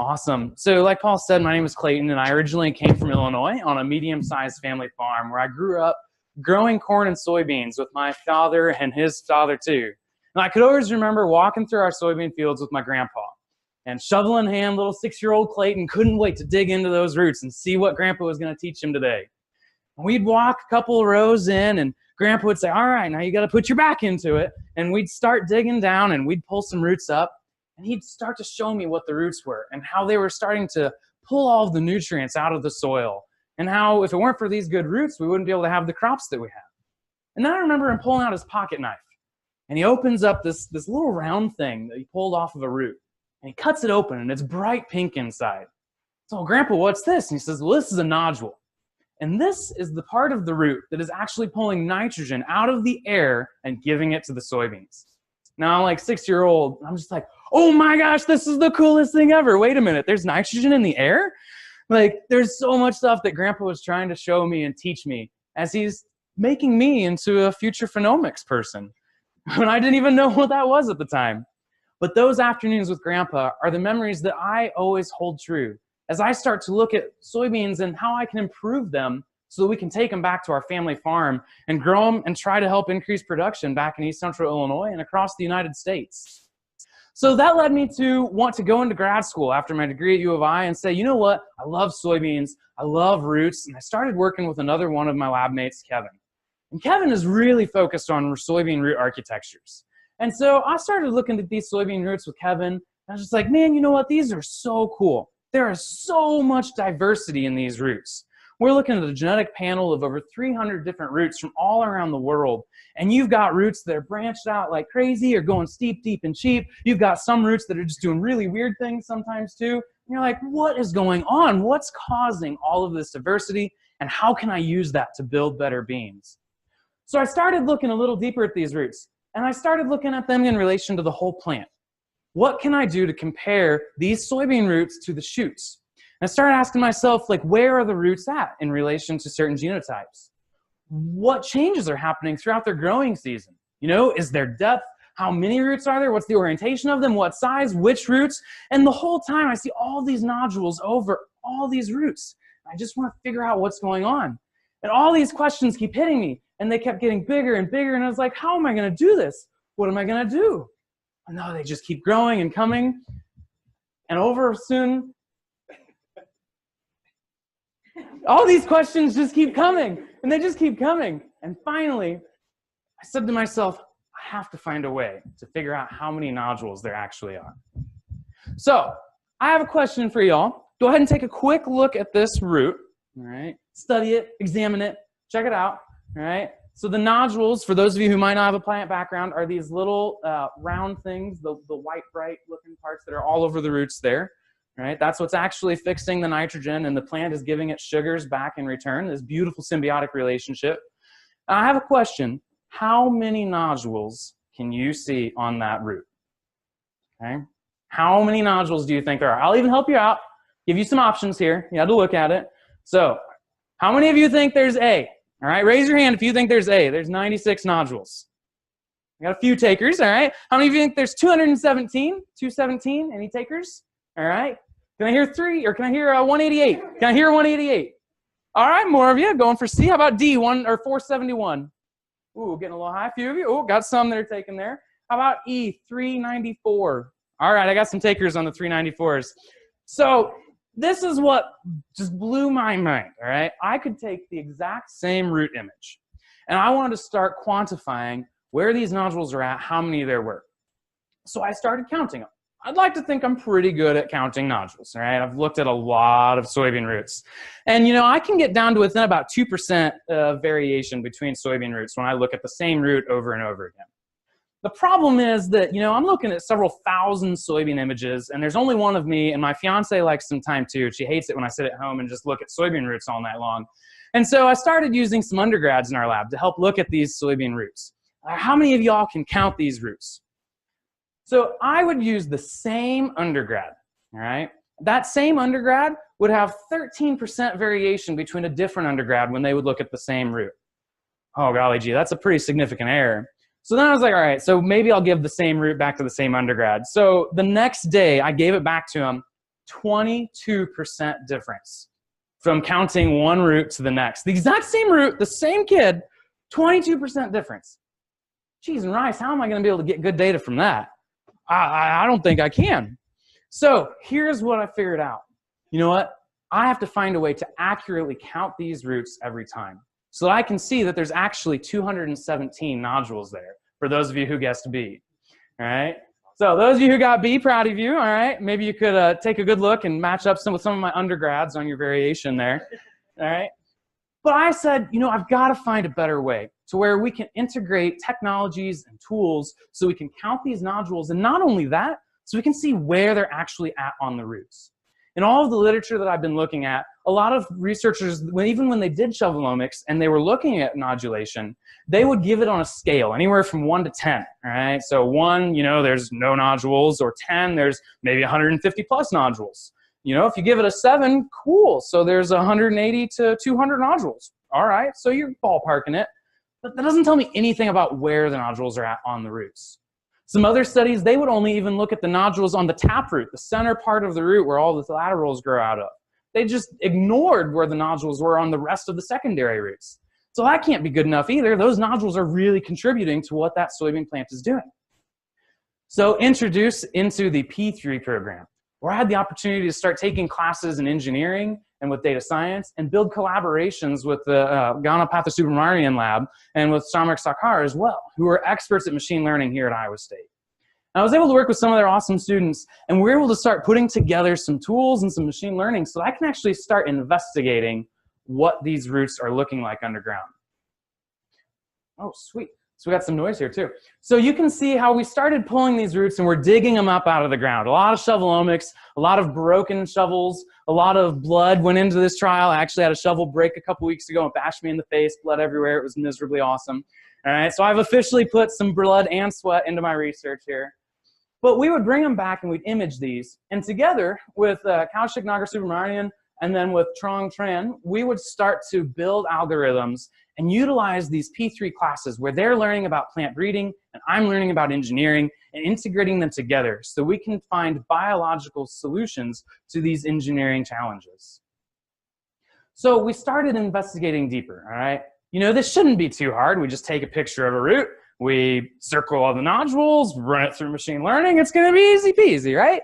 Awesome. So like Paul said, my name is Clayton, and I originally came from Illinois on a medium-sized family farm where I grew up growing corn and soybeans with my father and his father too. And I could always remember walking through our soybean fields with my grandpa. And shovel in hand, little 6-year-old Clayton couldn't wait to dig into those roots and see what Grandpa was going to teach him today. And we'd walk a couple of rows in, and Grandpa would say, all right, now you got to put your back into it. And we'd start digging down, and we'd pull some roots up. And he'd start to show me what the roots were and how they were starting to pull all of the nutrients out of the soil. And how if it weren't for these good roots, we wouldn't be able to have the crops that we have. And then I remember him pulling out his pocket knife. And he opens up this little round thing that he pulled off of a root. And he cuts it open, and it's bright pink inside. So, Grandpa, what's this? And he says, well, this is a nodule. And this is the part of the root that is actually pulling nitrogen out of the air and giving it to the soybeans. Now, I'm like 6-year-old, I'm just like, oh my gosh, this is the coolest thing ever. Wait a minute, there's nitrogen in the air? Like, there's so much stuff that Grandpa was trying to show me and teach me as he's making me into a future Phenomics person. And I didn't even know what that was at the time. But those afternoons with Grandpa are the memories that I always hold true as I start to look at soybeans and how I can improve them so that we can take them back to our family farm and grow them and try to help increase production back in East Central Illinois and across the United States. So that led me to want to go into grad school after my degree at U of I and say, you know what, I love soybeans, I love roots, and I started working with another one of my lab mates, Kevin. And Kevin is really focused on soybean root architectures. And so I started looking at these soybean roots with Kevin, and I was just like, man, you know what, these are so cool. There is so much diversity in these roots. We're looking at a genetic panel of over 300 different roots from all around the world. And you've got roots that are branched out like crazy or going steep, deep, and cheap. You've got some roots that are just doing really weird things sometimes too. And you're like, what is going on? What's causing all of this diversity? And how can I use that to build better beans? So I started looking a little deeper at these roots. And I started looking at them in relation to the whole plant. What can I do to compare these soybean roots to the shoots? And I started asking myself, like, where are the roots at in relation to certain genotypes? What changes are happening throughout their growing season? You know, is there depth? How many roots are there? What's the orientation of them? What size? Which roots? And the whole time I see all these nodules over all these roots. I just want to figure out what's going on. And all these questions keep hitting me, and they kept getting bigger and bigger, and I was like, how am I going to do this? What am I going to do? And no, they just keep growing and coming, and over soon, all these questions just keep coming, and they just keep coming. And finally, I said to myself, I have to find a way to figure out how many nodules there actually are. So I have a question for y'all. Go ahead and take a quick look at this root, all right? Study it, examine it, check it out, all right? So the nodules, for those of you who might not have a plant background, are these little round things, the white, bright looking parts that are all over the roots there. Right? That's what's actually fixing the nitrogen, and the plant is giving it sugars back in return, this beautiful symbiotic relationship. I have a question. How many nodules can you see on that root? Okay? How many nodules do you think there are? I'll even help you out, give you some options here. You have to look at it. So, how many of you think there's A? All right, raise your hand if you think there's A. There's 96 nodules. I got a few takers, all right? How many of you think there's 217? 217? Any takers? All right. Can I hear 3, or can I hear 188? Can I hear 188? All right, more of you going for C. How about D, 471? Ooh, getting a little high. A few of you. Oh, got some that are taken there. How about E, 394? All right, I got some takers on the 394s. So this is what just blew my mind, all right? I could take the exact same root image, and I wanted to start quantifying where these nodules are at, how many there were. So I started counting them. I'd like to think I'm pretty good at counting nodules, all right? I've looked at a lot of soybean roots. And, you know, I can get down to within about 2% variation between soybean roots when I look at the same root over and over again. The problem is that, you know, I'm looking at several thousand soybean images, and there's only one of me, and my fiance likes some time too. She hates it when I sit at home and just look at soybean roots all night long. And so I started using some undergrads in our lab to help look at these soybean roots. How many of y'all can count these roots? So I would use the same undergrad, all right? That same undergrad would have 13% variation between a different undergrad when they would look at the same root. Oh, golly gee, that's a pretty significant error. So then I was like, all right, so maybe I'll give the same root back to the same undergrad. So the next day, I gave it back to him, 22% difference from counting one root to the next. The exact same root, the same kid, 22% difference. Cheese and rice, how am I going to be able to get good data from that? I don't think I can. So here's what I figured out. You know what? I have to find a way to accurately count these roots every time so that I can see that there's actually 217 nodules there, for those of you who guessed B. All right? So those of you who got B, proud of you. All right? Maybe you could take a good look and match up with some of my undergrads on your variation there. All right? But I said, you know, I've got to find a better way to where we can integrate technologies and tools so we can count these nodules, and not only that, so we can see where they're actually at on the roots. In all of the literature that I've been looking at, a lot of researchers, even when they did Shovelomics and they were looking at nodulation, they would give it on a scale, anywhere from 1 to 10, all right? So 1, you know, there's no nodules, or 10, there's maybe 150 plus nodules. You know, if you give it a 7, cool, so there's 180 to 200 nodules. All right, so you're ballparking it. But that doesn't tell me anything about where the nodules are at on the roots. Some other studies, they would only even look at the nodules on the taproot, the center part of the root where all the laterals grow out of. They just ignored where the nodules were on the rest of the secondary roots. So that can't be good enough either. Those nodules are really contributing to what that soybean plant is doing. So introduced into the P3 program, where I had the opportunity to start taking classes in engineering and with data science and build collaborations with the Ghana Pathosubramanian lab and with Soynomics Sakar as well, who are experts at machine learning here at Iowa State. And I was able to work with some of their awesome students, and we were able to start putting together some tools and some machine learning so I can actually start investigating what these roots are looking like underground. Oh, sweet. So we got some noise here too. So you can see how we started pulling these roots and we're digging them up out of the ground. A lot of shovelomics, a lot of broken shovels, a lot of blood went into this trial. I actually had a shovel break a couple weeks ago and bashed me in the face, blood everywhere. It was miserably awesome. All right, so I've officially put some blood and sweat into my research here. But we would bring them back and we'd image these. And together with Kaushik Nagar-Subramanian and then with Trong Tran, we would start to build algorithms and utilize these P3 classes where they're learning about plant breeding and I'm learning about engineering and integrating them together so we can find biological solutions to these engineering challenges. So we started investigating deeper, all right? You know, this shouldn't be too hard. We just take a picture of a root, we circle all the nodules, run it through machine learning, it's gonna be easy peasy, right?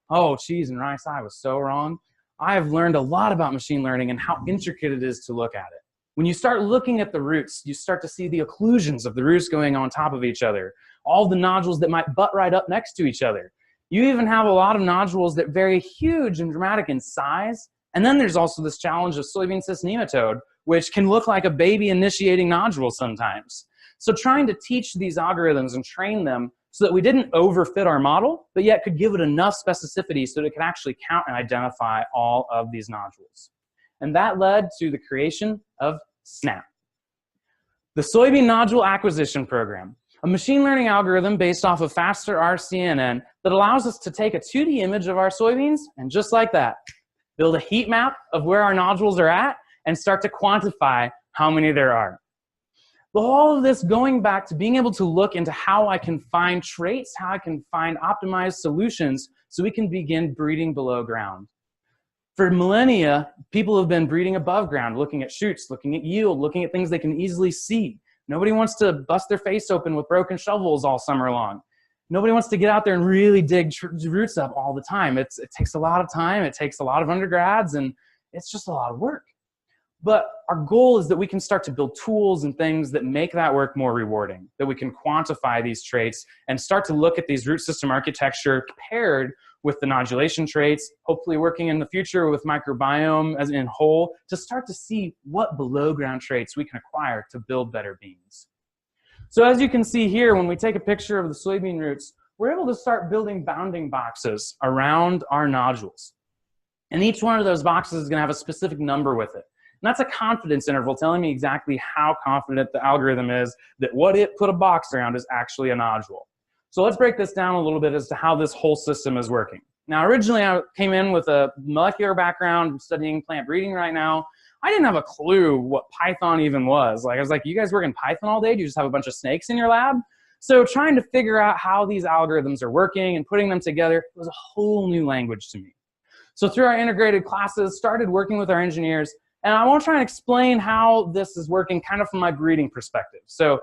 Oh, cheese and rice, I was so wrong. I've learned a lot about machine learning and how intricate it is to look at it. When you start looking at the roots, you start to see the occlusions of the roots going on top of each other, all the nodules that might butt right up next to each other. You even have a lot of nodules that vary huge and dramatic in size. And then there's also this challenge of soybean cyst nematode, which can look like a baby initiating nodule sometimes. So trying to teach these algorithms and train them so that we didn't overfit our model, but yet could give it enough specificity so that it could actually count and identify all of these nodules. And that led to the creation of SNAP, the Soybean Nodule Acquisition Program, a machine learning algorithm based off of faster RCNN that allows us to take a 2D image of our soybeans and just like that, build a heat map of where our nodules are at and start to quantify how many there are. But all of this going back to being able to look into how I can find traits, how I can find optimized solutions so we can begin breeding below ground. For millennia, people have been breeding above ground, looking at shoots, looking at yield, looking at things they can easily see. Nobody wants to bust their face open with broken shovels all summer long. Nobody wants to get out there and really dig roots up all the time. It takes a lot of time, it takes a lot of undergrads, and it's just a lot of work. But our goal is that we can start to build tools and things that make that work more rewarding, that we can quantify these traits and start to look at these root system architecture paired with the nodulation traits, hopefully working in the future with microbiome as in whole, to start to see what below ground traits we can acquire to build better beans. So as you can see here, when we take a picture of the soybean roots, we're able to start building bounding boxes around our nodules. And each one of those boxes is gonna have a specific number with it. And that's a confidence interval telling me exactly how confident the algorithm is that what it put a box around is actually a nodule. So let's break this down a little bit as to how this whole system is working. Now, originally I came in with a molecular background, I'm studying plant breeding right now. I didn't have a clue what Python even was. Like, I was like, you guys work in Python all day? Do you just have a bunch of snakes in your lab? So trying to figure out how these algorithms are working and putting them together was a whole new language to me. So through our integrated classes, started working with our engineers, and I want to try and explain how this is working kind of from my breeding perspective. So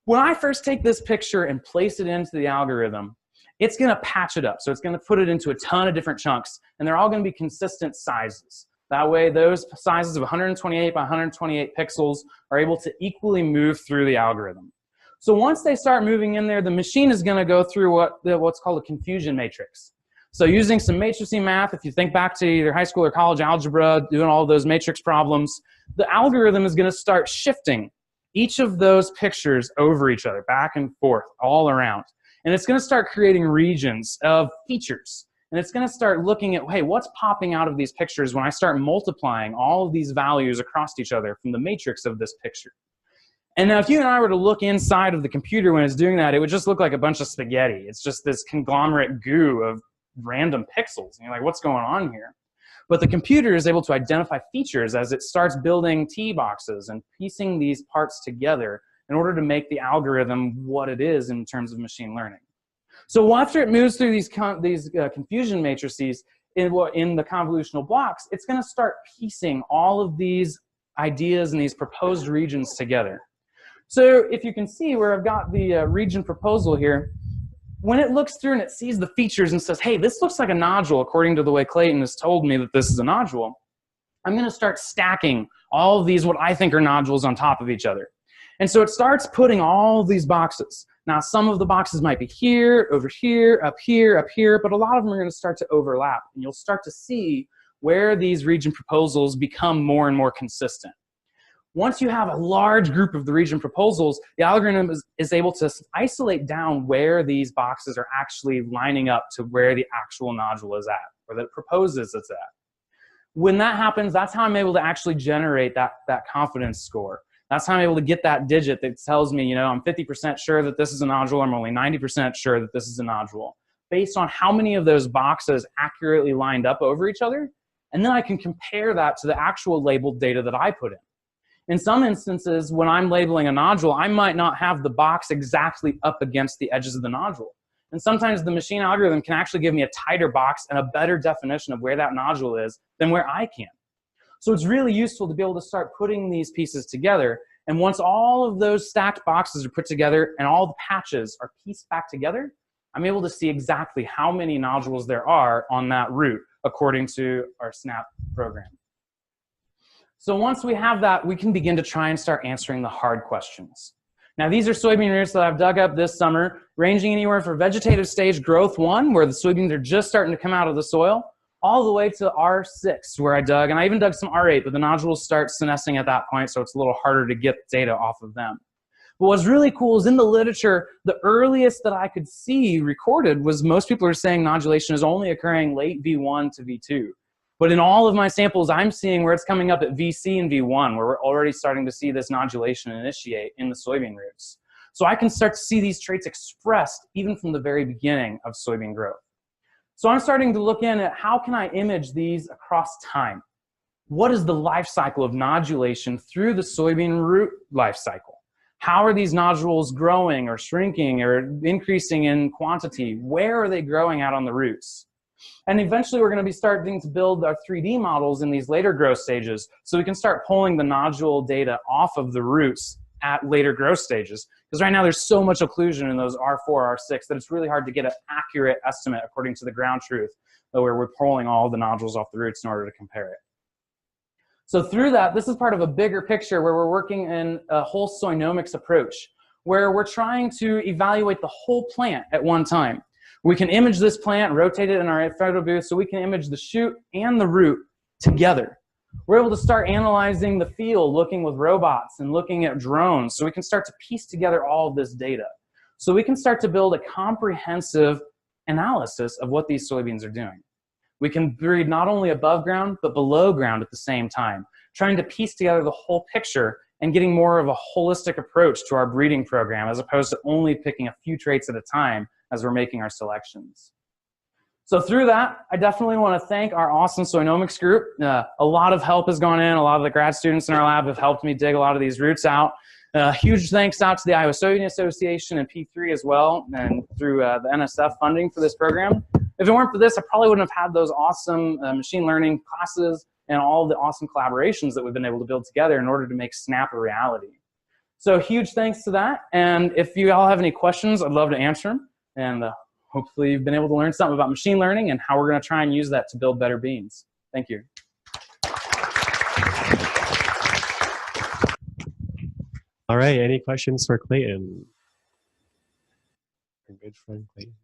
when I first take this picture and place it into the algorithm, it's going to patch it up. So it's going to put it into a ton of different chunks, and they're all going to be consistent sizes. That way, those sizes of 128 by 128 pixels are able to equally move through the algorithm. So once they start moving in there, the machine is going to go through what's called a confusion matrix. So using some matrixy math, if you think back to either high school or college algebra, doing all those matrix problems, the algorithm is going to start shifting each of those pictures over each other, back and forth, all around. And it's going to start creating regions of features. And it's going to start looking at, hey, what's popping out of these pictures when I start multiplying all of these values across each other from the matrix of this picture. And now if you and I were to look inside of the computer when it's doing that, it would just look like a bunch of spaghetti. It's just this conglomerate goo of random pixels. And you're like, what's going on here? But the computer is able to identify features as it starts building T boxes and piecing these parts together in order to make the algorithm what it is in terms of machine learning. So after it moves through these confusion matrices in the convolutional blocks, it's going to start piecing all of these ideas and these proposed regions together. So if you can see where I've got the region proposal here, when it looks through and it sees the features and says, hey, this looks like a nodule according to the way Clayton has told me that this is a nodule, I'm going to start stacking all of these what I think are nodules on top of each other. And so it starts putting all of these boxes. Now, some of the boxes might be here, over here, up here, up here, but a lot of them are going to start to overlap. And you'll start to see where these region proposals become more and more consistent. Once you have a large group of the region proposals, the algorithm is able to isolate down where these boxes are actually lining up to where the actual nodule is at, or that it proposes it's at. When that happens, that's how I'm able to actually generate that confidence score. That's how I'm able to get that digit that tells me, you know, I'm 50% sure that this is a nodule, I'm only 90% sure that this is a nodule, based on how many of those boxes accurately lined up over each other, and then I can compare that to the actual labeled data that I put in. In some instances, when I'm labeling a nodule, I might not have the box exactly up against the edges of the nodule. And sometimes the machine algorithm can actually give me a tighter box and a better definition of where that nodule is than where I can. So it's really useful to be able to start putting these pieces together. And once all of those stacked boxes are put together and all the patches are pieced back together, I'm able to see exactly how many nodules there are on that route according to our SNAP program. So once we have that, we can begin to try and start answering the hard questions. Now, these are soybean roots that I've dug up this summer, ranging anywhere from vegetative stage growth 1, where the soybeans are just starting to come out of the soil, all the way to R6, where I dug, and I even dug some R8, but the nodules start senescing at that point, so it's a little harder to get data off of them. But what's really cool is in the literature, the earliest that I could see recorded was most people are saying nodulation is only occurring late V1 to V2. But in all of my samples, I'm seeing where it's coming up at VC and V1, where we're already starting to see this nodulation initiate in the soybean roots. So I can start to see these traits expressed even from the very beginning of soybean growth. So I'm starting to look in at how can I image these across time? What is the life cycle of nodulation through the soybean root life cycle? How are these nodules growing or shrinking or increasing in quantity? Where are they growing out on the roots? And eventually we're going to be starting to build our 3D models in these later growth stages so we can start pulling the nodule data off of the roots at later growth stages. Because right now there's so much occlusion in those R4, R6 that it's really hard to get an accurate estimate according to the ground truth where we're pulling all the nodules off the roots in order to compare it. So through that, this is part of a bigger picture where we're working in a whole Soynomics approach where we're trying to evaluate the whole plant at one time. We can image this plant, rotate it in our photo booth, so we can image the shoot and the root together. We're able to start analyzing the field, looking with robots and looking at drones, so we can start to piece together all of this data. So we can start to build a comprehensive analysis of what these soybeans are doing. We can breed not only above ground, but below ground at the same time, trying to piece together the whole picture and getting more of a holistic approach to our breeding program as opposed to only picking a few traits at a time as we're making our selections. So through that, I definitely want to thank our awesome Soynomics group. A lot of help has gone in. A lot of the grad students in our lab have helped me dig a lot of these roots out. Huge thanks out to the Iowa Soybean Association and P3 as well, and through the NSF funding for this program. If it weren't for this, I probably wouldn't have had those awesome machine learning classes and all the awesome collaborations that we've been able to build together in order to make SNAP a reality. So huge thanks to that. And if you all have any questions, I'd love to answer them. And hopefully you've been able to learn something about machine learning and how we're going to try and use that to build better beans. Thank you. All right, any questions for Clayton? Our good friend Clayton.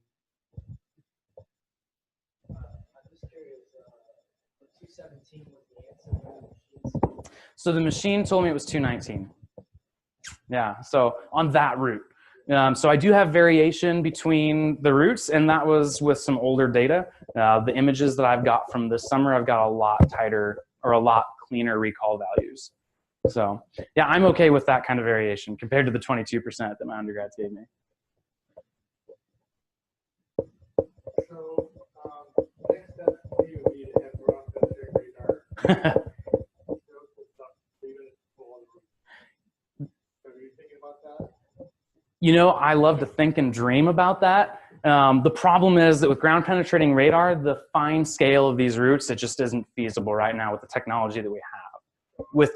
I'm just curious, 217 was the answer. So the machine told me it was 219. Yeah, so on that route. So I do have variation between the routes, and that was with some older data. The images that I've got from this summer, I've got a lot tighter or a lot cleaner recall values. So yeah, I'm okay with that kind of variation compared to the 22% that my undergrads gave me. So next step for you would be to have ground penetrating radar. Are you thinking about that? You know, I love to think and dream about that. The problem is that with ground penetrating radar, the fine scale of these routes, it just isn't feasible right now with the technology that we have. With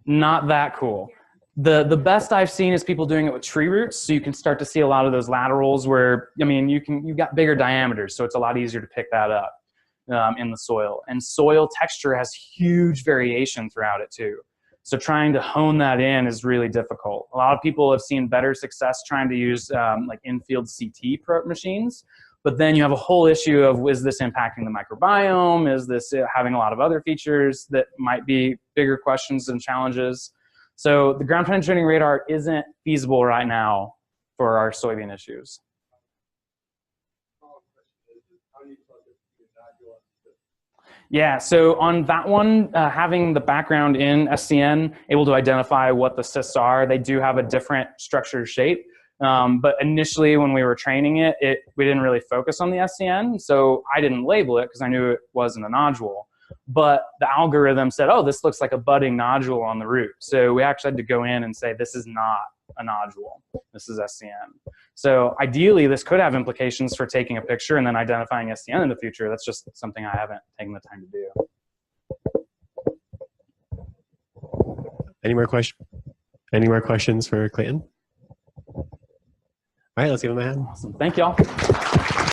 not that cool. The best I've seen is people doing it with tree roots, so you can start to see a lot of those laterals where, I mean, you've got bigger diameters, so it's a lot easier to pick that up in the soil. And soil texture has huge variation throughout it too. So trying to hone that in is really difficult. A lot of people have seen better success trying to use like in-field CT machines, but then you have a whole issue of, is this impacting the microbiome? Is this having a lot of other features that might be bigger questions and challenges? So the ground penetrating radar isn't feasible right now for our soybean issues. Yeah, so on that one, having the background in SCN, able to identify what the cysts are, they do have a different structure shape. But initially when we were training it, we didn't really focus on the SCN, so I didn't label it because I knew it wasn't a nodule. But the algorithm said, oh, this looks like a budding nodule on the root. So we actually had to go in and say, this is not a nodule, this is SCN. So ideally, this could have implications for taking a picture and then identifying SCN in the future. That's just something I haven't taken the time to do. Any more questions for Clayton? All right, let's give him a hand. Awesome. Thank y'all.